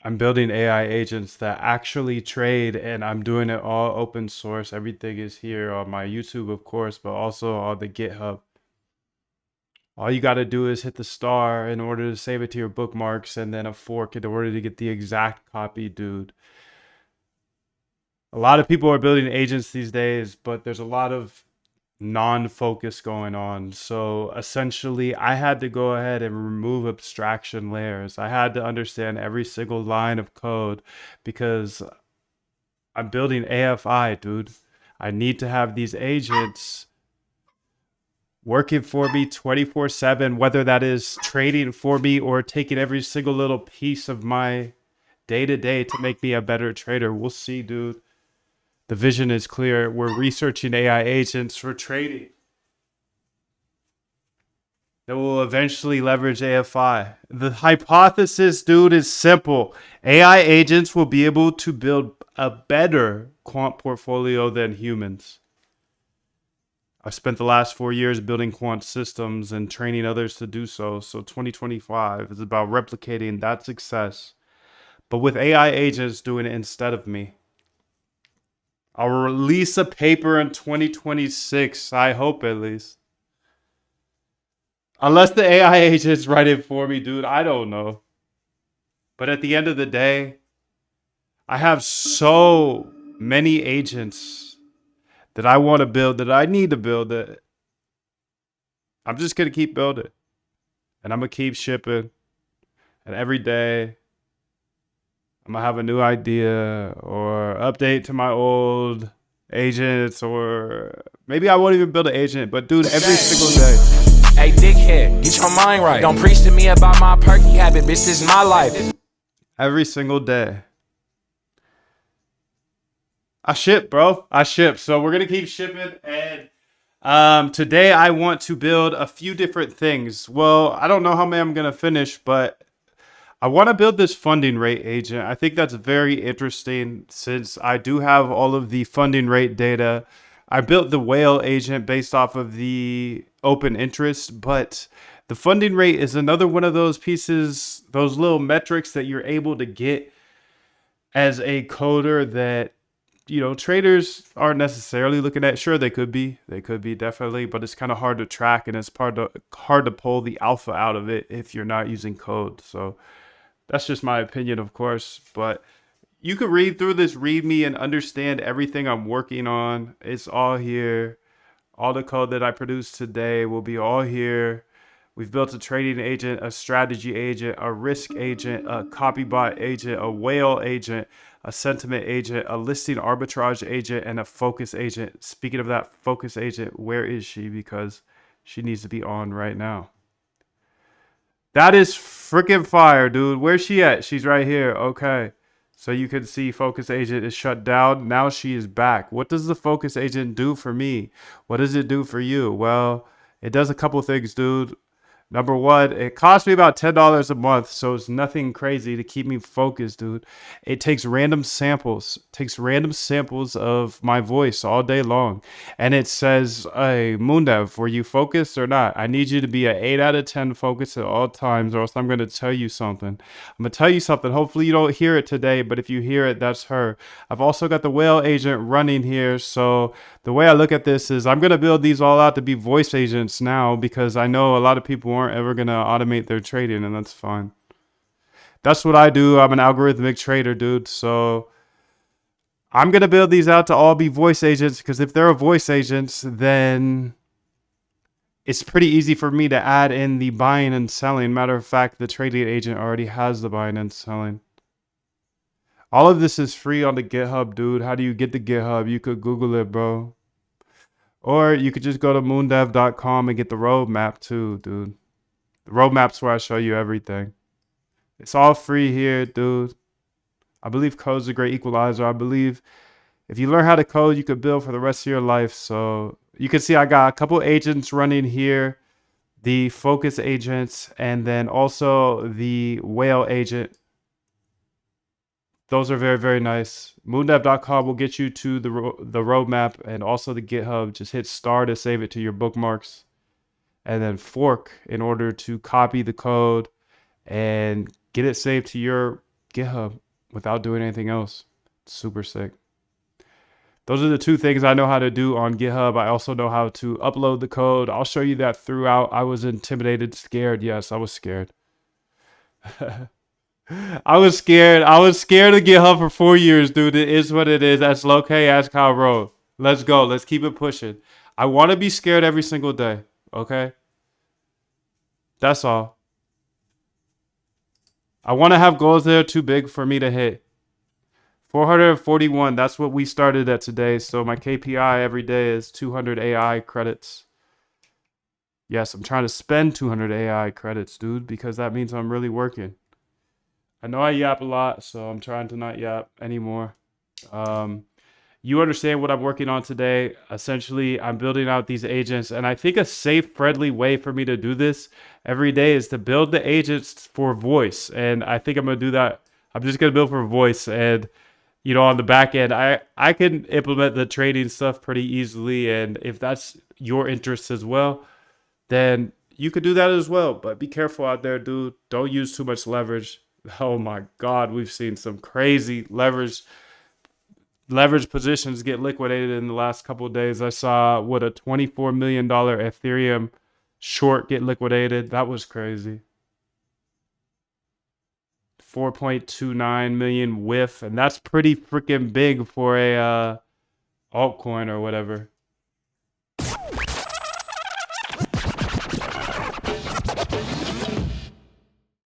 I'm building AI agents that actually trade, and I'm doing it all open source. Everything is here on my YouTube, of course, but also on the GitHub. All you got to do is hit the star in order to save it to your bookmarks, and then a fork in order to get the exact copy, dude. A lot of people are building agents these days, but there's a lot of non-focus going on. So essentially, I had to go ahead and remove abstraction layers. I had to understand every single line of code because I'm building AFI, dude. I need to have these agents working for me 24/7, whether that is trading for me or taking every single little piece of my day to day to make me a better trader. We'll see, dude. The vision is clear. We're researching AI agents for trading that will eventually leverage AFI. The hypothesis, dude, is simple. AI agents will be able to build a better quant portfolio than humans. I've spent the last 4 years building quant systems and training others to do so. So 2025 is about replicating that success, but with AI agents doing it instead of me. I'll release a paper in 2026. I hope at least. Unless the AI agents write it for me, dude. I don't know. But at the end of the day, I have so many agents that I want to build, that I need to build, that I'm just going to keep building. And I'm going to keep shipping. And every day, I'm going to have a new idea or update to my old agents, or maybe I won't even build an agent. But dude, every single day. Hey, dickhead, get your mind right. Don't preach to me about my perky habit, bitch, this is my life. Every single day. I ship, bro. I ship. So we're going to keep shipping. And today I want to build a few different things. Well, I don't know how many I'm going to finish, but I want to build this funding rate agent. I think that's very interesting since I do have all of the funding rate data. I built the whale agent based off of the open interest, but the funding rate is another one of those pieces, those little metrics that you're able to get as a coder that, traders aren't necessarily looking at. Sure, they could be definitely, but it's kind of hard to track, and it's hard to pull the alpha out of it if you're not using code. So that's just my opinion, of course, but you could read through this README and understand everything I'm working on. It's all here. All the code that I produced today will be all here. We've built a trading agent, a strategy agent, a risk agent, a copybot agent, a whale agent, a sentiment agent, a listing arbitrage agent, and a focus agent. Speaking of that focus agent, where is she? Because she needs to be on right now. That is freaking fire, dude. Where's she at? She's right here. Okay. So you can see focus agent is shut down. Now she is back. What does the focus agent do for me? What does it do for you? Well, it does a couple things, dude. Number one, it costs me about $10 a month, so it's nothing crazy to keep me focused, dude. It takes random samples of my voice all day long, and it says, "Hey, Moondev, were you focused or not? I need you to be an 8 out of 10 focus at all times, or else I'm gonna tell you something. I'm gonna tell you something. Hopefully you don't hear it today, but if you hear it, that's her." I've also got the whale agent running here, so the way I look at this is I'm going to build these all out to be voice agents now, because I know a lot of people aren't ever going to automate their trading, and that's fine. That's what I do. I'm an algorithmic trader, dude. So I'm going to build these out to all be voice agents, because if they're voice agents, then it's pretty easy for me to add in the buying and selling. Matter of fact, the trading agent already has the buying and selling. All of this is free on the GitHub, dude. How do you get the GitHub? You could Google it, bro. Or you could just go to moondev.com and get the roadmap too, dude. The roadmap's where I show you everything. It's all free here, dude. I believe code's a great equalizer. I believe if you learn how to code, you could build for the rest of your life. So you can see I got a couple agents running here, the focus agents, and then also the whale agent. Those are very, very nice. Moondev.com will get you to the roadmap and also the GitHub. Just hit star to save it to your bookmarks, and then fork in order to copy the code and get it saved to your GitHub without doing anything else. Super sick. Those are the two things I know how to do on GitHub. I also know how to upload the code. I'll show you that throughout. I was intimidated, scared. Yes, I was scared. I was scared. I was scared of GitHub for 4 years, dude. It is what it is. That's low K, ask how roll. Let's go. Let's keep it pushing. I want to be scared every single day. Okay? That's all. I want to have goals that are too big for me to hit. 441. That's what we started at today. So my KPI every day is 200 AI credits. Yes, I'm trying to spend 200 AI credits, dude, because that means I'm really working. I know I yap a lot, so I'm trying to not yap anymore. You understand what I'm working on today. Essentially, I'm building out these agents, and I think a safe, friendly way for me to do this every day is to build the agents for voice. And I think I'm going to do that. I'm just going to build for voice. And, you know, on the back end, I can implement the trading stuff pretty easily. And if that's your interest as well, then you could do that as well. But be careful out there, dude. Don't use too much leverage. Oh my God, we've seen some crazy leverage positions get liquidated in the last couple of days. I saw a $24 million Ethereum short get liquidated. That was crazy. 4.29 million whiff, and that's pretty freaking big for a altcoin or whatever.